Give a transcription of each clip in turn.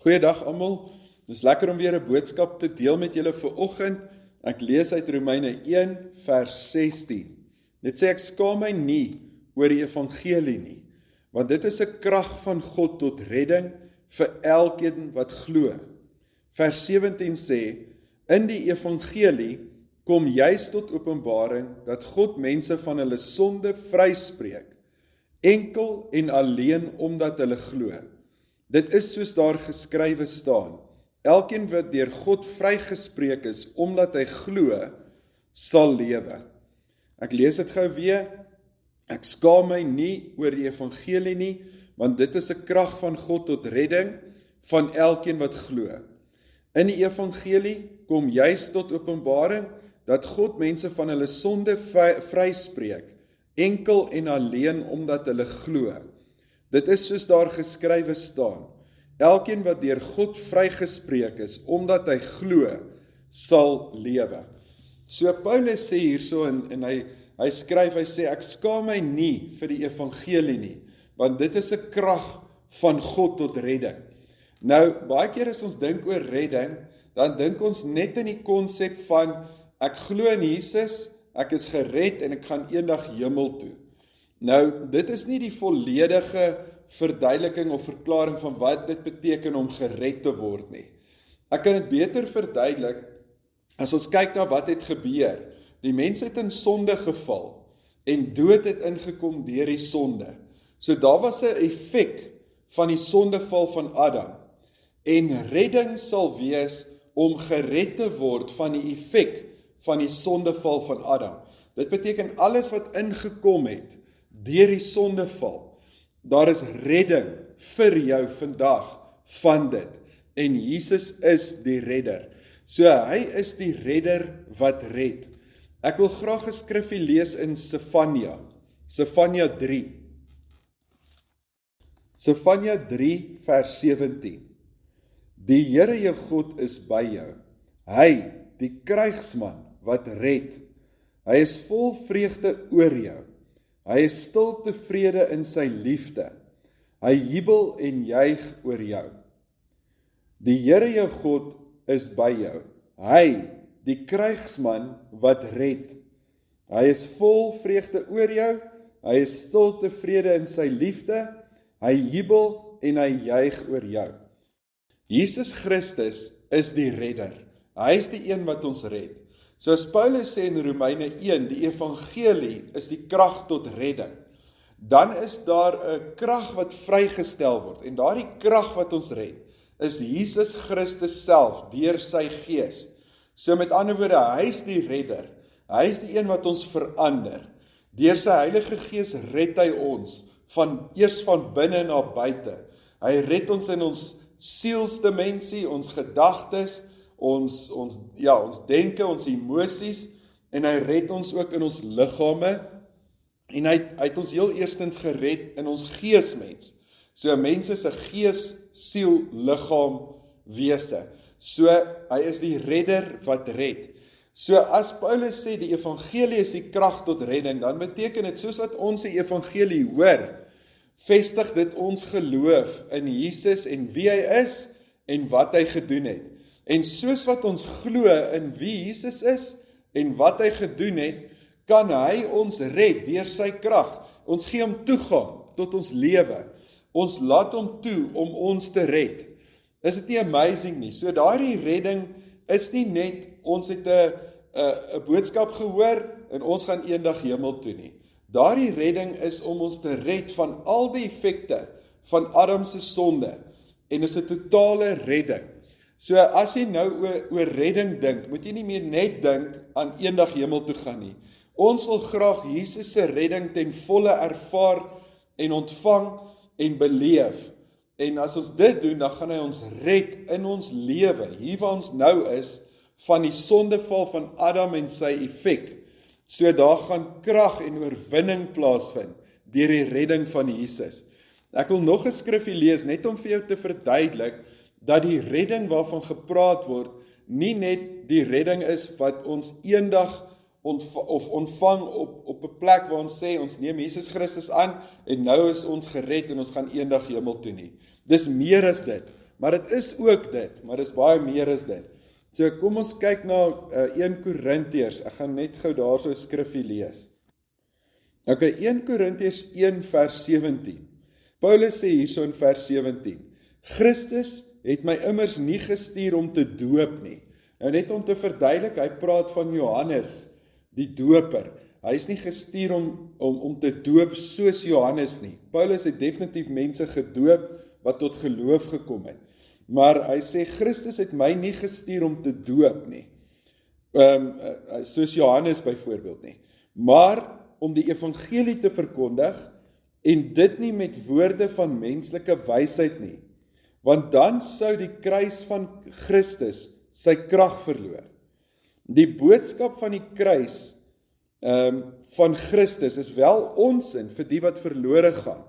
Goeiedag almal. Dis lekker om weer 'n boodskap te deel met julle vanoggend. Ek lees uit Romeine 1 vers 16. Dit sê ek skaam my nie oor die evangelie nie, want dit is 'n krag van God tot redding vir elkeen wat glo. Vers 17 sê, in die evangelie kom juis tot openbaring dat God mense van hulle sonde vryspreek, enkel en alleen omdat hulle glo. Dit is soos daar geskrywe staan, elkeen wat deur God vrygespreek is, omdat hy glo, sal lewe. Ek lees dit gou weer, ek skaam my nie oor die evangelie nie, want dit is 'n krag van God tot redding van elkeen wat glo. In die evangelie kom juis tot openbaring dat God mense van hulle sonde vryspreek, enkel en alleen omdat hulle glo. Dit is soos daar geskrywe staan, elkeen wat deur God vrygespreek is, omdat hy glo, sal lewe. So Paulus sê hierso, en hy skryf, hy sê, ek skaam my nie vir die evangelie nie, want dit is 'n krag van God tot redding. Nou, baie keer as ons dink oor redding, dan dink ons net in die konsep van, ek glo in Jesus, ek is gered en ek gaan eendag hemel toe. Nou, dit is nie die volledige verduideliking of verklaring van wat dit beteken om gered te word nie. Ek kan dit beter verduidelik as ons kyk na wat het gebeur. Die mens het in sonde geval en dood het ingekom deur die sonde. So daar was 'n effek van die sondeval van Adam. En redding sal wees om gered te word van die effek van die sondeval van Adam. Dit beteken alles wat ingekom het deur die sondeval. Daar is redding vir jou vandag van dit. En Jesus is die redder. So hy is die redder wat red. Ek wil graag 'n skrifgie lees in Sefanja 3. Sefanja 3 vers 17. Die Here jou God is by jou. Hy, die krygsman wat red. Hy is vol vreugde oor jou. Hy is stil tevrede in sy liefde. Hy jubel en juig oor jou. Die Here jou God is by jou. Hy, die krygsman wat red. Hy is vol vreugde oor jou. Hy is stil tevrede in sy liefde. Hy jubel en hy juig oor jou. Jesus Christus is die redder. Hy is die een wat ons red. Soos Paulus sê in Romeine 1, die evangelie is die krag tot redding. Dan is daar 'n krag wat vrygestel word. En daardie krag wat ons red, is Jesus Christus self, deur sy gees. So met ander woorde, hy is die redder. Hy is die een wat ons verander. Deur sy Heilige Gees red hy ons, eers van binne na buite. Hy red ons in ons sielsdimensie, ons gedagtes, ons denke, ons emosies, en hy red ons ook in ons liggame, en hy het ons heel eerstens gered in ons geesmens. So mens is 'n gees, siel, liggaam, wese. So hy is die redder wat red. So as Paulus sê die evangelie is die krag tot redding, dan beteken dit soos wat ons die evangelie hoor, vestig dit ons geloof in Jesus en wie hy is en wat hy gedoen het. En soos wat ons glo in wie Jesus is en wat hy gedoen het, kan hy ons red deur sy krag. Ons gee hom toegang tot ons lewe. Ons laat hom toe om ons te red. Is dit nie amazing nie? So daardie redding is nie net, ons het 'n boodskap gehoor en ons gaan eendag hemel toe nie. Daardie redding is om ons te red van al die effekte van Adam se sonde. En is 'n totale redding. So as jy nou oor redding dink, moet jy nie meer net dink aan eendag hemel toe gaan nie. Ons wil graag Jesus se redding ten volle ervaar en ontvang en beleef. En as ons dit doen, dan gaan hy ons red in ons lewe, hier waar ons nou is, van die sondeval van Adam en sy effek. So daar gaan krag en oorwinning plaasvind deur die redding van Jesus. Ek wil nog 'n skrifgie lees, net om vir jou te verduidelik, dat die redding waarvan gepraat word, nie net die redding is wat ons eendag ontvang op 'n plek waar ons sê, ons neem Jesus Christus aan, en nou is ons gered en ons gaan eendag hemel toe nie. Dis meer as dit. Maar dit is ook dit, maar dit is baie meer as dit. So kom ons kyk na 1 Korintiërs, ek gaan net gou daar so 'n skriffie lees. Ok, 1 Korintiërs 1 vers 17. Paulus sê hierso in vers 17, Christus het my immers nie gestuur om te doop nie. Nou net om te verduidelik, hy praat van Johannes, die doper. Hy is nie gestuur om te doop soos Johannes nie. Paulus het definitief mense gedoop wat tot geloof gekom het. Maar hy sê, Christus het my nie gestuur om te doop nie. Soos Johannes byvoorbeeld nie. Maar om die evangelie te verkondig, en dit nie met woorde van menslike wysheid nie. Want dan sou die kruis van Christus sy krag verloor. Die boodskap van die kruis van Christus is wel onsin vir die wat verlore gaan.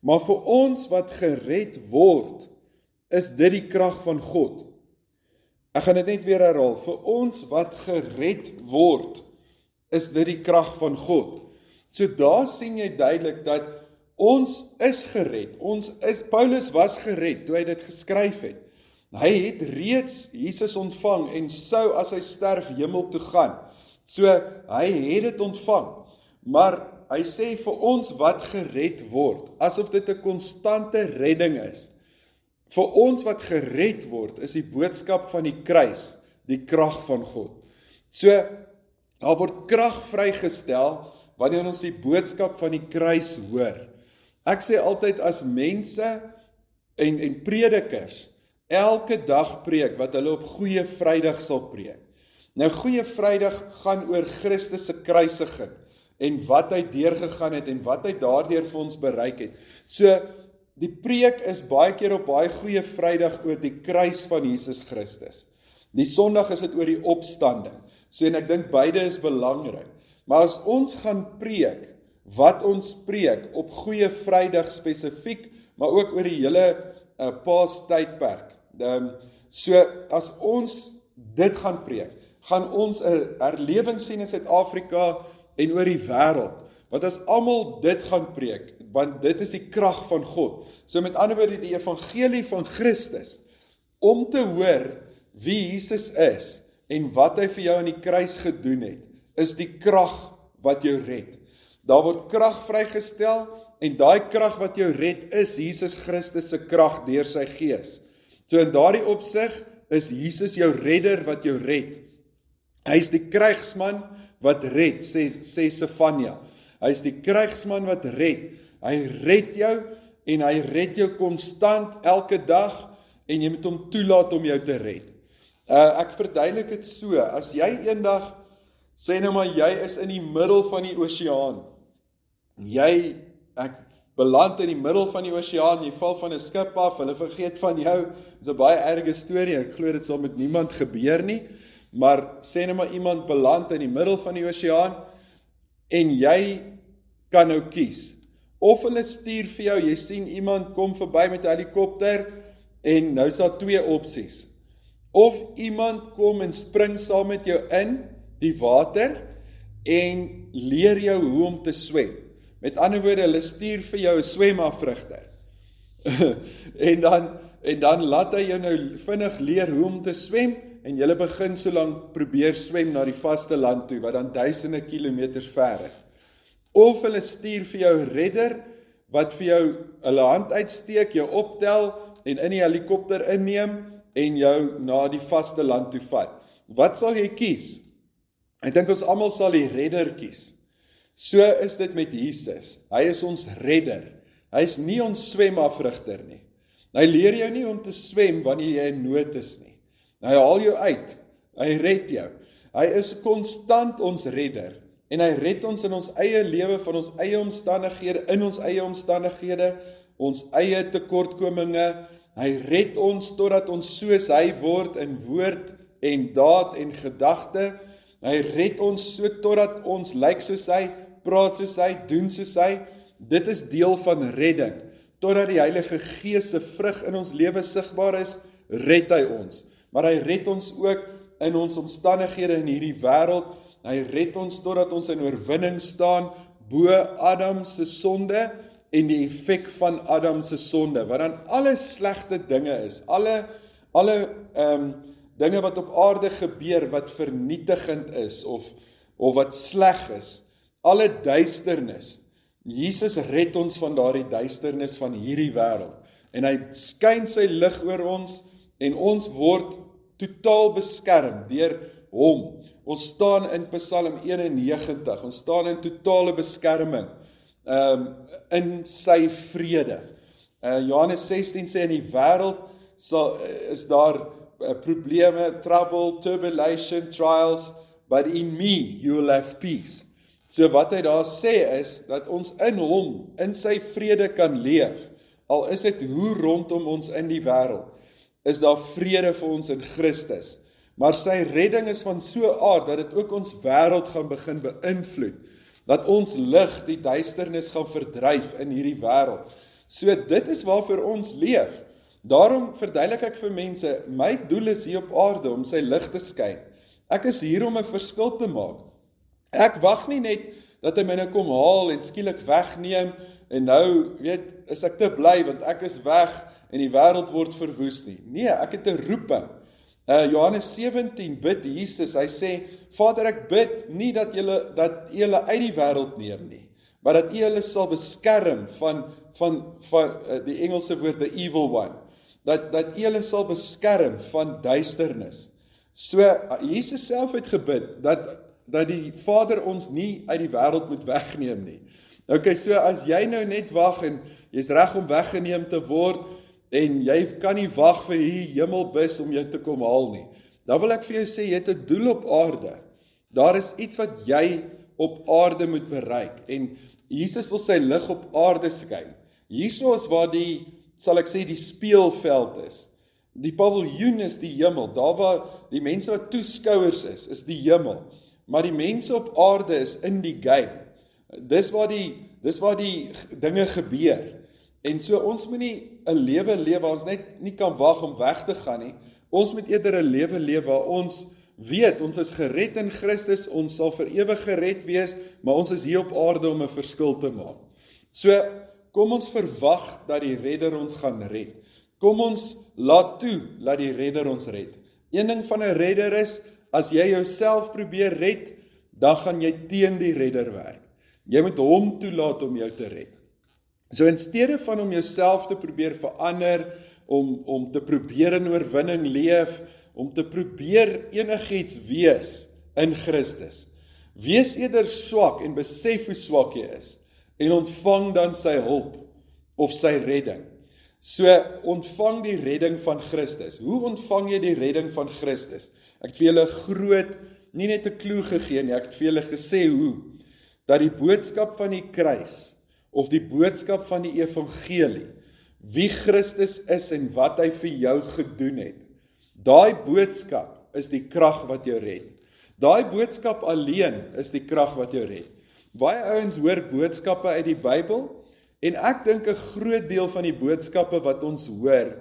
Maar vir ons wat gered word, is dit die krag van God. Ek gaan dit net weer herhaal. Vir ons wat gered word, is dit die krag van God. So daar sien jy duidelik dat ons is gered. Paulus was gered toe hy dit geskryf het. Hy het reeds Jesus ontvang en sou as hy sterf hemel toe gaan. So hy het dit ontvang. Maar hy sê vir ons wat gered word, asof dit 'n konstante redding is. Vir ons wat gered word, is die boodskap van die kruis, die krag van God. So, daar word krag vrygestel, wanneer ons die boodskap van die kruis hoor. Ek sê altyd as mense en predikers, elke dag preek, wat hulle op Goeie Vrydag sal preek. Nou, Goeie Vrydag gaan oor Christus se kruisiging, en wat hy deurgegaan het, en wat hy daardeur vir ons bereik het. So, die preek is baie keer op baie Goeie Vrydag oor die kruis van Jesus Christus. Die Sondag is dit oor die opstanding. So, en ek dink beide is belangrik. Maar as ons gaan preek, wat ons preek op Goeie Vrydag spesifiek, maar ook oor die hele Paastydperk. So, as ons dit gaan preek, gaan ons 'n herlewing sien in Suid-Afrika en oor die wêreld. Want as almal dit gaan preek, want dit is die krag van God. So met ander woorde, die evangelie van Christus, om te hoor wie Jesus is en wat hy vir jou aan die kruis gedoen het, is die krag wat jou red. Daar word krag vrygestel en daai krag wat jou red is Jesus Christus se krag deur sy gees. So in daardie opsig is Jesus jou redder wat jou red. Hy is die krygsman wat red, sê Sefania. Hy is die krygsman wat red. Hy red jou en hy red jou konstant elke dag en jy moet hom toelaat om jou te red. Ek verduidelik dit so, as jy eendag, sê nou maar jy is in die middel van die oseaan. Ek beland in die middel van die oseaan, jy val van 'n skip af, hulle vergeet van jou. Dit is 'n baie erge storie, ek glo dit sal met niemand gebeur nie. Maar sê nou maar iemand beland in die middel van die oseaan en jy kan nou kies. Of hulle stuur vir jou, jy sien iemand kom verby met 'n helikopter en nou is daar twee opsies. Of iemand kom en spring saam met jou in die water en leer jou hoe om te swem. Met ander woorde, hulle stuur vir jou 'n swemafrigter. en dan laat hy jou nou vinnig leer hoe om te swem en jy begin so lank probeer swem na die vaste land toe, wat dan duisende kilometers ver is. Of hulle stuur vir jou redder, wat vir jou hulle hand uitsteek, jou optel en in die helikopter inneem en jou na die vaste land toe vat. Wat sal jy kies? Ek dink ons almal sal die redder kies. So is dit met Jesus. Hy is ons redder. Hy is nie ons swemafrigter nie. Hy leer jou nie om te swem wanneer jy in nood is nie. Hy haal jou uit. Hy red jou. Hy is konstant ons redder. En hy red ons in ons eie lewe, van ons eie omstandighede, in ons eie omstandighede, ons eie tekortkominge. Hy red ons totdat ons soos hy word in woord en daad en gedagte. Hy red ons so totdat ons lyk soos hy, praat soos hy, doen soos hy. Dit is deel van redding. Totdat die Heilige Gees se vrug in ons lewe sigbaar is, red hy ons. Maar hy red ons ook in ons omstandighede in hierdie wêreld. Hy red ons totdat ons in oorwinning staan bo Adam se sonde en die effek van Adam se sonde, wat dan alle slegte dinge is, alle dinge wat op aarde gebeur, wat vernietigend is, of wat sleg is, alle duisternis. Jesus red ons van daardie duisternis van hierdie wêreld, en hy skyn sy lig oor ons, en ons word totaal beskerm deur hom. Ons staan in Psalm 91, ons staan in totale beskerming, in sy vrede. Johannes 16 sê, in die wêreld is daar probleme, trouble, tribulation, trials, but in me you will have peace. So wat hy daar sê is, dat ons in hom, in sy vrede kan leef, al is dit hoe rondom ons in die wêreld, is daar vrede vir ons in Christus. Maar sy redding is van so aard, dat dit ook ons wêreld gaan begin beïnvloed, dat ons lig die duisternis gaan verdryf in hierdie wêreld. So dit is waarvoor ons leef. Daarom verduidelik ek vir mense, my doel is hier op aarde om sy lig te skyn. Ek is hier om 'n verskil te maak. Ek wag nie net dat hy my nou kom haal en skielik wegneem, en nou, is ek te bly, want ek is weg, en die wêreld word verwoes nie. Nee, ek het 'n roeping. Johannes 17 bid Jesus, hy sê, Vader, ek bid nie dat julle uit die wêreld neem nie, maar dat julle sal beskerm van die Engelse woord, the evil one, dat julle sal beskerm van duisternis. So, Jesus self het gebid, dat die Vader ons nie uit die wêreld moet wegneem nie. Okay, so as jy nou net wag, en jy's reg om weggeneem te word, en jy kan nie wag vir hierdie hemelbus om jou te kom haal nie, dan wil ek vir jou sê, jy het 'n doel op aarde. Daar is iets wat jy op aarde moet bereik, en Jesus wil sy lig op aarde skyn. Hierso is waar die speelveld is. Die paviljoen is die hemel, daar waar die mense wat toeskouers is die hemel. Maar die mense op aarde is in die game. Dis waar die dinge gebeur. En so ons moet nie 'n lewe leef waar ons net nie kan wag om weg te gaan nie. Ons moet eerder 'n lewe leef waar ons weet, ons is gered in Christus, ons sal vir ewig gered wees, maar ons is hier op aarde om 'n verskil te maak. So, kom ons verwag dat die redder ons gaan red. Kom ons laat toe, dat die redder ons red. Een ding van 'n redder is, as jy jouself probeer red, dan gaan jy teen die redder werk. Jy moet hom toelaat om jou te red. So in steede van om jouself te probeer verander, om te probeer in oorwinning leef, om te probeer enigiets wees in Christus, wees eerder swak en besef hoe swak jy is, en ontvang dan sy hulp, of sy redding. So ontvang die redding van Christus. Hoe ontvang jy die redding van Christus? Ek het vir julle nie net 'n klou gegee nie, ek het vir julle gesê hoe, dat die boodskap van die kruis, of die boodskap van die evangelie, wie Christus is en wat hy vir jou gedoen het, daai boodskap is die krag wat jou red. Daai boodskap alleen is die krag wat jou red. Baie ouens hoor boodskappe uit die Bybel, en ek dink 'n groot deel van die boodskappe wat ons hoor,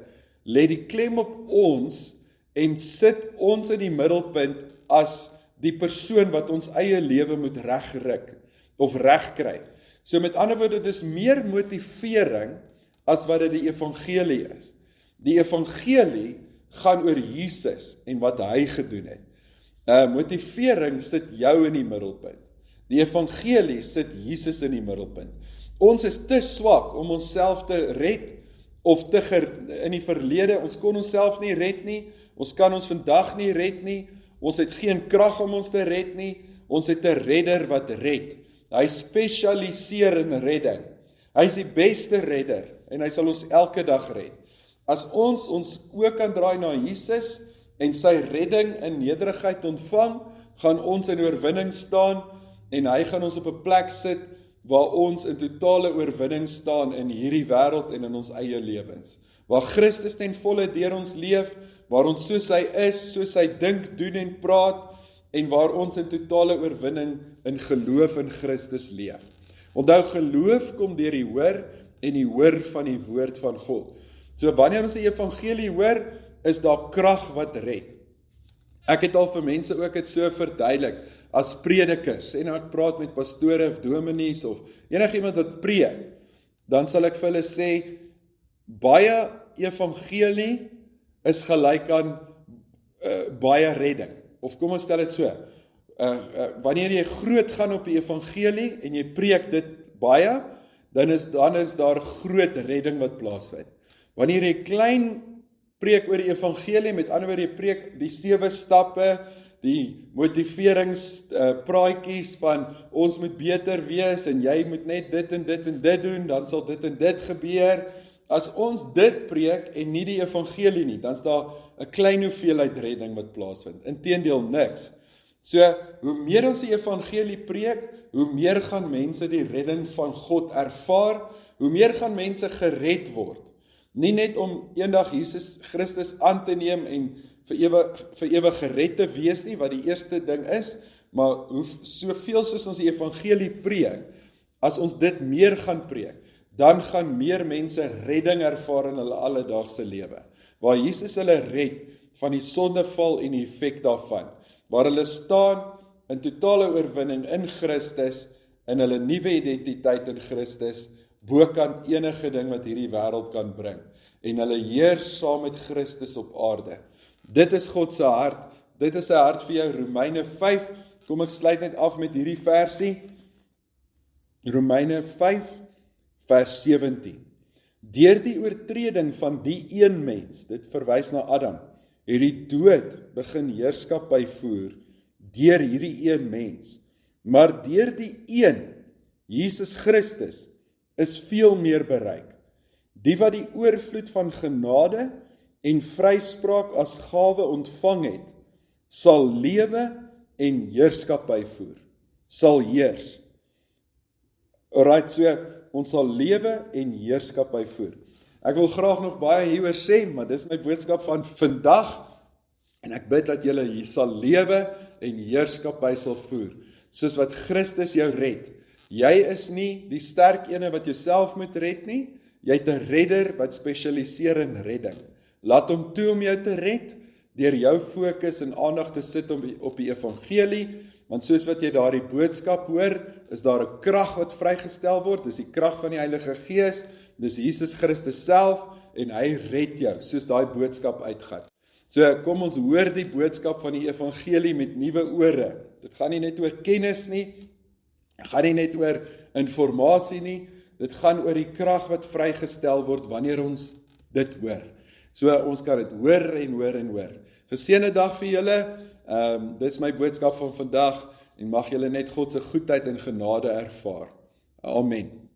lê die klem op ons, en sit ons in die middelpunt as die persoon wat ons eie lewe moet regryk, of regkry. So met ander woorde, dit is meer motivering as wat dit die evangelie is. Die evangelie gaan oor Jesus en wat hy gedoen het. Motivering sit jou in die middelpunt. Die evangelie sit Jesus in die middelpunt. Ons is te swak om onsself te red, of in die verlede, ons kon onsself nie red nie, ons kan ons vandag nie red nie, ons het geen krag om ons te red nie, ons het 'n redder wat red. Hy spesialiseer in redding. Hy is die beste redder, en hy sal ons elke dag red. As ons oë kan draai na Jesus, en sy redding in nederigheid ontvang, gaan ons in oorwinning staan, en hy gaan ons op 'n plek sit, waar ons in totale oorwinning staan in hierdie wêreld en in ons eie lewens. Waar Christus ten volle deur ons leef, waar ons soos hy is, soos hy dink, doen en praat, en waar ons in totale oorwinning in geloof in Christus leef. Onthou, geloof kom deur die hoor, en die hoor van die woord van God. So wanneer ons die evangelie hoor, is daar krag wat red. Ek het al vir mense ook dit so verduidelik, as predikers, en ek praat met pastore of dominees, of enigiemand wat preek, dan sal ek vir hulle sê, baie evangelie is gelyk aan baie redding. Of kom ons stel dit so, wanneer jy groot gaan op die evangelie en jy preek dit baie, dan is daar groot redding wat plaasvind. Wanneer jy klein preek oor die evangelie, met ander woorde jy preek die 7 stappe, die motiveringspraatjies van ons moet beter wees en jy moet net dit en dit en dit doen, dan sal dit en dit gebeur. As ons dit preek en nie die evangelie nie, dan is daar 'n klein hoeveelheid redding wat plaasvind. Inteendeel niks. So, hoe meer ons die evangelie preek, hoe meer gaan mense die redding van God ervaar, hoe meer gaan mense gered word. Nie net om eendag Jesus Christus aan te neem en vir ewig gered te wees nie, wat die eerste ding is, maar soveel soos ons die evangelie preek, as ons dit meer gaan preek, dan gaan meer mense redding ervaar in hulle alledaagse lewe. Waar Jesus hulle red van die sondeval en die effek daarvan, waar hulle staan in totale oorwinning in Christus, in hulle nuwe identiteit in Christus, bokant enige ding wat hierdie wêreld kan bring, en hulle heers saam met Christus op aarde. Dit is God se hart, dit is sy hart vir jou. Romeine 5, kom ek sluit net af met hierdie versie, Romeine 5, vers 17. Deur die oortreding van die een mens, dit verwys na Adam, het die dood begin heerskap byvoer deur hierdie een mens. Maar deur die een, Jesus Christus, is veel meer bereik. Die wat die oorvloed van genade en vryspraak as gawe ontvang het, sal lewe en heerskap byvoer. Sal heers. Alright, so, ons sal lewe en heerskap byvoer. Ek wil graag nog baie hieroor sê, maar dis my boodskap van vandag, en ek bid dat julle hier sal lewe en heerskap by sal voer, soos wat Christus jou red. Jy is nie die sterk ene wat jouself moet red nie, jy het 'n redder wat spesialiseer in redding. Laat hom toe om jou te red, deur jou fokus en aandag te sit op die evangelie, want soos wat jy daardie boodskap hoor, is daar 'n krag wat vrygestel word, dis die krag van die Heilige Gees, dis Jesus Christus self, en hy red jou, soos daai boodskap uitgaan. So kom ons hoor die boodskap van die evangelie met nuwe ore. Dit gaan nie net oor kennis nie, dit gaan nie net oor informasie nie, dit gaan oor die krag wat vrygestel word wanneer ons dit hoor. So ons kan dit hoor en hoor en hoor. Geseënde dag vir julle, dit is my boodskap van vandag, en mag julle net God se goedheid en genade ervaar. Amen.